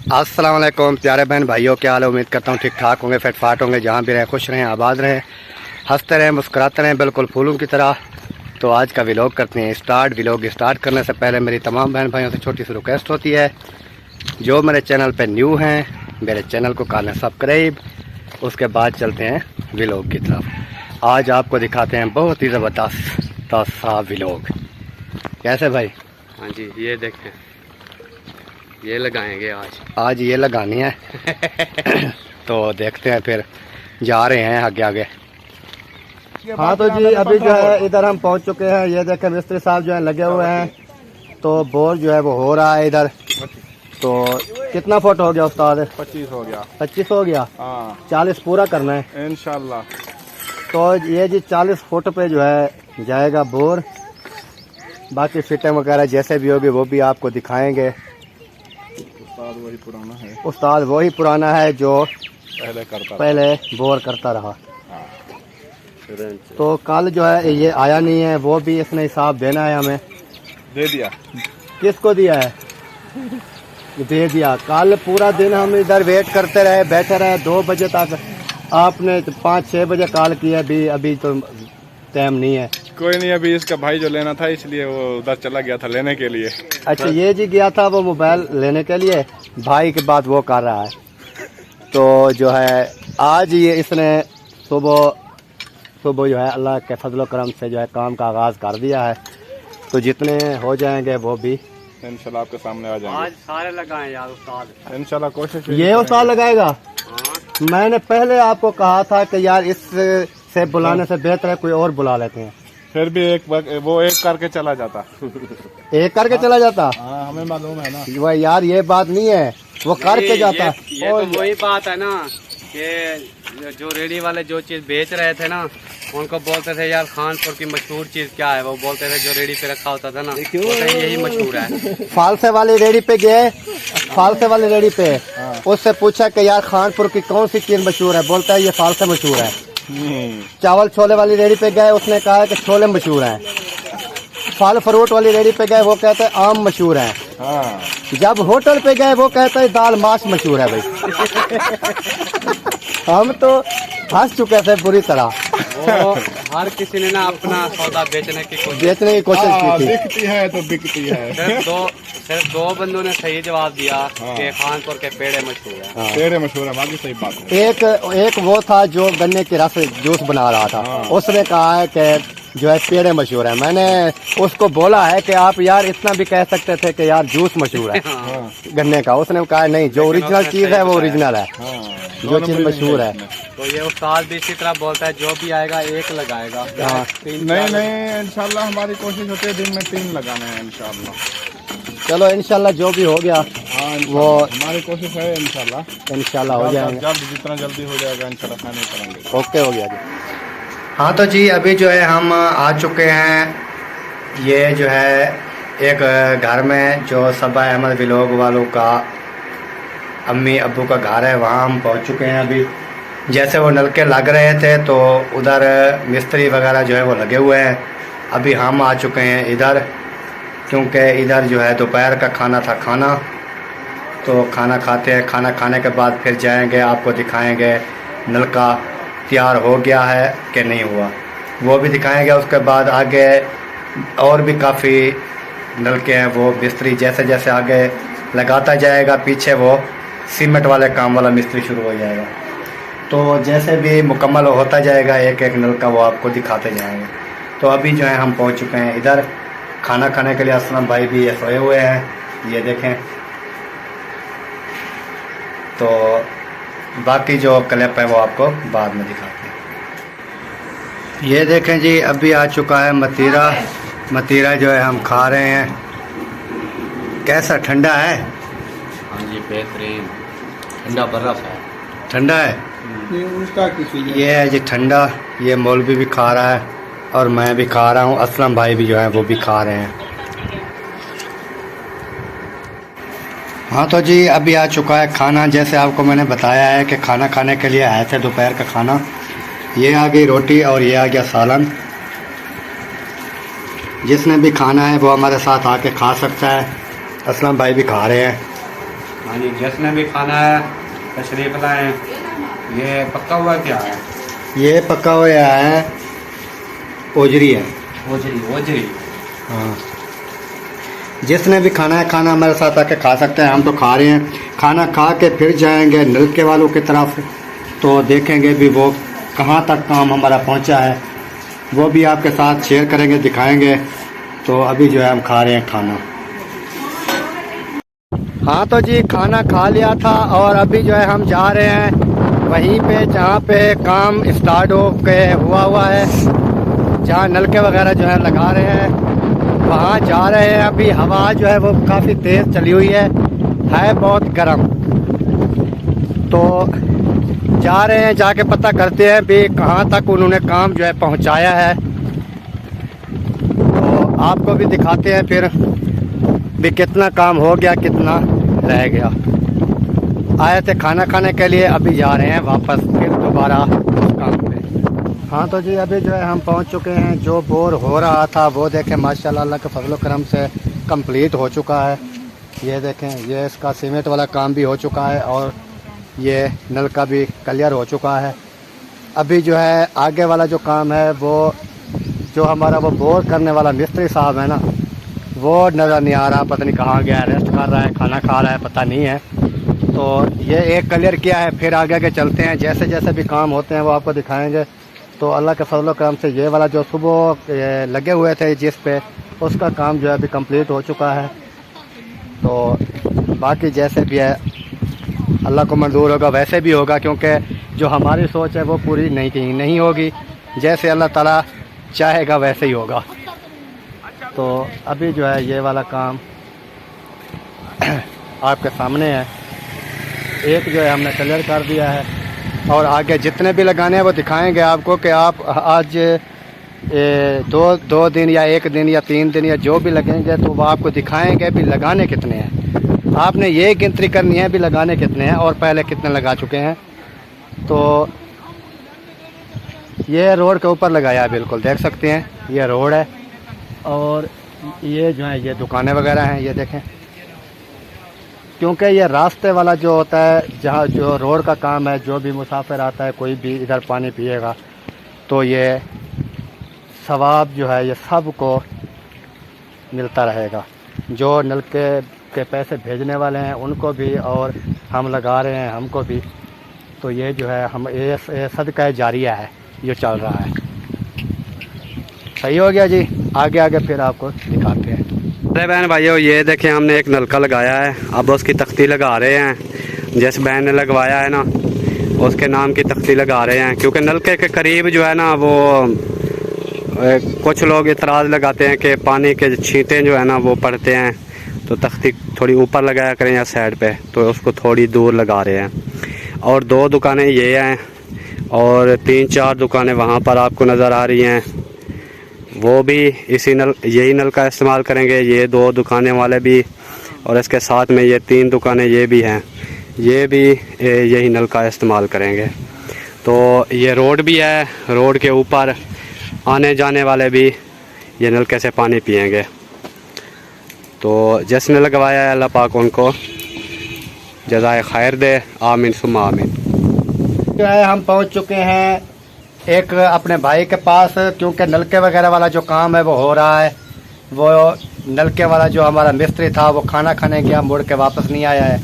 अस्सलाम वालेकुम प्यारे बहन भाइयों, क्या हाल है। उम्मीद करता हूँ ठीक ठाक होंगे, फिट फाट होंगे, जहाँ भी रहें खुश रहें, आबाद रहें, हंसते रहें, मुस्कुराते रहें, बिल्कुल फूलों की तरह। तो आज का व्लॉग करते हैं स्टार्ट। व्लॉग स्टार्ट करने से पहले मेरी तमाम बहन भाइयों से छोटी सी रिक्वेस्ट होती है, जो मेरे चैनल पर न्यू हैं मेरे चैनल को कर लें सब्सक्राइब। उसके बाद चलते हैं व्लॉग की तरफ। आज आपको दिखाते हैं बहुत ही ज़बरदस्त सा व्लॉग। कैसे भाई? हाँ जी, ये देखें, ये लगाएंगे आज ये लगानी है। तो देखते हैं, फिर जा रहे हैं आगे आगे। हाँ तो जी अभी जो है इधर हम पहुंच चुके हैं। ये देखें मिस्त्री साहब जो है लगे हुए हैं, तो बोर जो है वो हो रहा है इधर। तो कितना फुट हो गया उस्ताद? 25 हो गया। 25 हो गया। हाँ 40 पूरा करना है इंशाल्लाह। तो ये जी 40 फुट पे जो है जाएगा बोर। बाकी फिटिंग वगैरह जैसे भी होगी वो भी आपको दिखाएंगे। उस्ताद वही पुराना है जो पहले बोर करता रहा। तो कल जो है ये आया नहीं है, वो भी इसने हिसाब देना है हमें। दे दिया। किसको दिया है? दे दिया। कल पूरा दिन हम इधर वेट करते रहे, बैठे रहे 2 बजे तक। आपने 5-6 बजे कॉल किया, अभी तो टाइम नहीं है। कोई नहीं, अभी इसका भाई जो लेना था इसलिए वो उधर चला गया था लेने के लिए। अच्छा ये जी गया था वो मोबाइल लेने के लिए, भाई के बाद वो कर रहा है। तो जो है आज ये इसने सुबह जो है अल्लाह के फजल करम से जो है काम का आगाज़ कर दिया है। तो जितने हो जाएंगे वो भी इंशाल्लाह आपके सामने आ जाएंगे। आज सारे लगाएं यार उस्ताद, इंशाल्लाह कोशिश। ये उस्ताद लगाएगा। मैंने पहले आपको कहा था कि यार इससे बुलाने से बेहतर है कोई और बुला लेते हैं। फिर भी वो एक करके चला जाता। एक करके चला जाता। हाँ हमें मालूम है ना। वह यार ये बात नहीं है, वो करके जाता। ये तो वही बात है ना कि जो रेडी वाले जो चीज बेच रहे थे ना, उनको बोलते थे यार खानपुर की मशहूर चीज क्या है, वो बोलते थे जो रेडी पे रखा होता था ना, यही मशहूर है। फालसे वाली रेडी पे गए, फालसे वाली रेडी पे उससे पूछा कि यार खानपुर की कौन सी चीज मशहूर है, बोलता है ये फालसे मशहूर है। चावल छोले वाली रेडी पे गए, उसने कहा कि छोले मशहूर हैं। फल फ्रूट वाली रेडी पे गए, वो कहते हैं आम मशहूर है। हाँ। जब होटल पे गए वो कहते हैं दाल मांस मशहूर है भाई। हम तो हंस चुके थे बुरी तरह। वो हर किसी ने ना अपना सौदा बेचने की कोशिश की थी। बिकती है तो बिकती है। सिर्फ दो बंदों ने सही जवाब दिया कि खानपुर के पेड़े मशहूर है। पेड़े मशहूर है, बाकी सही बात है। एक वो था जो गन्ने के रस जूस बना रहा था, उसने कहा है कि जो है पेड़े मशहूर है। मैंने उसको बोला है कि आप यार इतना भी कह सकते थे कि यार जूस मशहूर है गन्ने का। उसने कहा नहीं, जो ओरिजिनल चीज है वो ओरिजिनल है, जो चीज मशहूर है। तो ये उस्ताद भी इसी तरह बोलता है, जो भी आएगा एक लगाएगा। नहीं इंशाल्लाह हमारी कोशिश होती है दिन में 3 लगाने हैं इंशाल्लाह। चलो इंशाल्लाह जो भी हो गया। हाँ वो हमारी कोशिश है इंशाल्लाह हो जाएगा। जितना जल्दी हो जाएगा इंशाल्लाह खाने करेंगे। ओके हो गया जी। हाँ तो जी अभी जो है हम आ चुके हैं। ये जो है एक घर में जो सबा अहमद व्लॉग वालों का अम्मी अब्बू का घर है, वहाँ हम पहुँच चुके हैं। अभी जैसे वो नलके लग रहे थे तो उधर मिस्त्री वगैरह जो है वो लगे हुए हैं। अभी हम आ चुके हैं इधर, क्योंकि इधर जो है दोपहर का खाना था खाना। तो खाना खाते हैं, खाना खाने के बाद फिर जाएंगे, आपको दिखाएंगे नलका तैयार हो गया है कि नहीं हुआ, वो भी दिखाएंगे। उसके बाद आगे और भी काफ़ी नलके हैं, वो मिस्त्री जैसे जैसे आगे लगाता जाएगा, पीछे वो सीमेंट वाले काम वाला मिस्त्री शुरू हो जाएगा। तो जैसे भी मुकम्मल होता जाएगा एक एक नलका वो आपको दिखाते जाएंगे। तो अभी जो है हम पहुंच चुके हैं इधर खाना खाने के लिए। असलम भाई भी ये सोए हुए हैं, ये देखें। तो बाकी जो क्लिप है वो आपको बाद में दिखाते हैं। ये देखें जी अभी आ चुका है मतीरा जो है हम खा रहे हैं। कैसा ठंडा है? हाँ जी बेहतरीन, ठंडा बर्फ है। ठंडा है ये है जी ठंडा। ये मौलवी भी खा रहा है और मैं भी खा रहा हूँ, असलम भाई भी जो है वो भी खा रहे हैं। हाँ तो जी अभी आ चुका है खाना। जैसे आपको मैंने बताया है कि खाना खाने के लिए आए थे दोपहर का खाना। ये आ गई रोटी और ये आ गया सालन। जिसने भी खाना है वो हमारे साथ आके खा सकता है। असलम भाई भी खा रहे हैं। हाँ जी, जिसने भी खाना है तशरीफ लाएं। ये पक्का हुआ क्या है? ये पका हुआ है, ओजरी है। ओजरी ओजरी। हाँ, जिसने भी खाना है खाना हमारे साथ आके खा सकते हैं। हम तो खा रहे हैं, खाना खा के फिर जाएंगे नलके वालों की तरफ, तो देखेंगे भी वो कहाँ तक काम हमारा पहुंचा है, वो भी आपके साथ शेयर करेंगे, दिखाएंगे। तो अभी जो है हम खा रहे हैं खाना। हाँ तो जी, खाना खा लिया था और अभी जो है हम जा रहे हैं वहीं पे जहाँ पे काम स्टार्ट हो के हुआ है, जहाँ नलके वगैरह जो है लगा रहे हैं, वहाँ जा रहे हैं। अभी हवा जो है वो काफ़ी तेज़ चली हुई है बहुत गर्म। तो जा रहे हैं, जाके पता करते हैं भी कहाँ तक उन्होंने काम जो है पहुँचाया है। तो आपको भी दिखाते हैं फिर भी कितना काम हो गया, कितना रह गया। आए थे खाना खाने के लिए, अभी जा रहे हैं वापस फिर दोबारा काम पे। हाँ तो जी, अभी जो है हम पहुंच चुके हैं। जो बोर हो रहा था वो देखें माशाल्लाह अल्लाह के फजल करम से कंप्लीट हो चुका है। ये देखें, ये इसका सीमेंट वाला काम भी हो चुका है और ये नलका भी क्लियर हो चुका है। अभी जो है आगे वाला जो काम है, वो जो हमारा वो बोर करने वाला मिस्त्री साहब है ना, वो नज़र नहीं आ रहा, पता नहीं कहाँ गया, रेस्ट कर रहा है, खाना खा रहा है, पता नहीं है। तो ये एक क्लियर किया है, फिर आगे के चलते हैं, जैसे जैसे भी काम होते हैं वो आपको दिखाएंगे। तो अल्लाह के फजल करम से ये वाला जो सुबह लगे हुए थे जिस पे, उसका काम जो है अभी कंप्लीट हो चुका है। तो बाकी जैसे भी है अल्लाह को मंजूर होगा वैसे भी होगा, क्योंकि जो हमारी सोच है वो पूरी नहीं होगी, जैसे अल्लाह ताला चाहेगा वैसे ही होगा। तो अभी जो है ये वाला काम आपके सामने है, एक जो है हमने क्लियर कर दिया है और आगे जितने भी लगाने हैं वो दिखाएंगे आपको कि आप आज दो दिन या एक दिन या 3 दिन या जो भी लगेंगे तो वो आपको दिखाएंगे भी लगाने कितने हैं। आपने ये गिनती करनी है भी लगाने कितने हैं और पहले कितने लगा चुके हैं। तो ये रोड के ऊपर लगाया है, बिल्कुल देख सकते हैं ये रोड है और ये जो है ये दुकानें वगैरह हैं, ये देखें। क्योंकि ये रास्ते वाला जो होता है, जहाँ जो रोड का काम है, जो भी मुसाफिर आता है कोई भी इधर पानी पिएगा तो ये सवाब जो है ये सब को मिलता रहेगा। जो नलके के पैसे भेजने वाले हैं उनको भी और हम लगा रहे हैं हमको भी। तो ये जो है हम ये सदका जारिया है, ये चल रहा है। सही हो गया जी, आगे आगे फिर आपको दिखाते हैं। अरे बहन भाइयों, ये देखें हमने एक नलका लगाया है, अब उसकी तख्ती लगा रहे हैं। जिस बहन ने लगवाया है ना उसके नाम की तख्ती लगा रहे हैं, क्योंकि नलके के करीब जो है ना वो कुछ लोग इतराज़ लगाते हैं कि पानी के छींटे जो है ना वो पड़ते हैं, तो तख्ती थोड़ी ऊपर लगाया करें या साइड पे, तो उसको थोड़ी दूर लगा रहे हैं। और 2 दुकानें ये हैं और 3-4 दुकानें वहाँ पर आपको नज़र आ रही हैं, वो भी यही नल का इस्तेमाल करेंगे। ये 2 दुकानें वाले भी और इसके साथ में ये 3 दुकानें ये भी हैं, ये भी यही नल का इस्तेमाल करेंगे। तो ये रोड भी है, रोड के ऊपर आने जाने वाले भी ये नलके से पानी पिएंगे। तो जिसने लगवाया है अल्लाह पाक उनको जज़ाए खैर दे, आमीन सुम्मा आमीन। जो है हम पहुंच चुके हैं एक अपने भाई के पास, क्योंकि नलके वगैरह वाला जो काम है वो हो रहा है। वो नलके वाला जो हमारा मिस्त्री था वो खाना खाने गया, मुड़ के वापस नहीं आया है।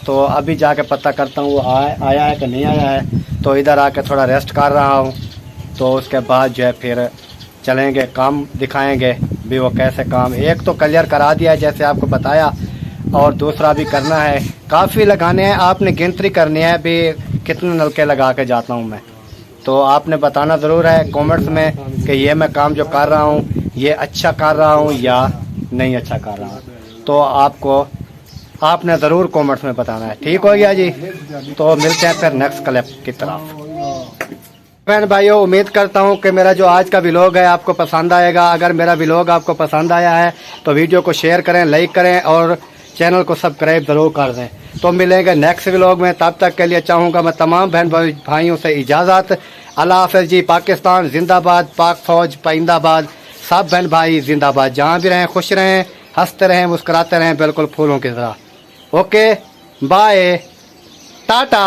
तो अभी जाके पता करता हूँ वो आया है कि नहीं आया है। तो इधर आके थोड़ा रेस्ट कर रहा हूँ, तो उसके बाद जो है फिर चलेंगे, काम दिखाएंगे भी वो कैसे काम। एक तो क्लियर करा दिया है जैसे आपको बताया, और दूसरा भी करना है। काफ़ी लगाने हैं, आपने गिनती करनी है भी कितने नलके लगा के जाता हूँ मैं। तो आपने बताना ज़रूर है कमेंट्स में कि ये मैं काम जो कर रहा हूँ ये अच्छा कर रहा हूँ या नहीं अच्छा कर रहा हूँ। तो आपने ज़रूर कमेंट्स में बताना है। ठीक हो गया जी, तो मिलते हैं फिर नेक्स्ट क्लिप की तरफ। बहन भाइयों, उम्मीद करता हूँ कि मेरा जो आज का व्लॉग है आपको पसंद आएगा। अगर मेरा व्लॉग आपको पसंद आया है तो वीडियो को शेयर करें, लाइक करें और चैनल को सब्सक्राइब ज़रूर कर दें। तो मिलेंगे नेक्स्ट व्लॉग में, तब तक के लिए चाहूँगा मैं तमाम बहन भाइयों से इजाज़त। अल्लाह हाफ़िज़ जी। पाकिस्तान जिंदाबाद, पाक फ़ौज पाइंदाबाद, सब बहन भाई जिंदाबाद। जहाँ भी रहें खुश रहें, हंसते रहें, मुस्कुराते रहें, बिल्कुल फूलों की तरह। Okay, bye, Tata.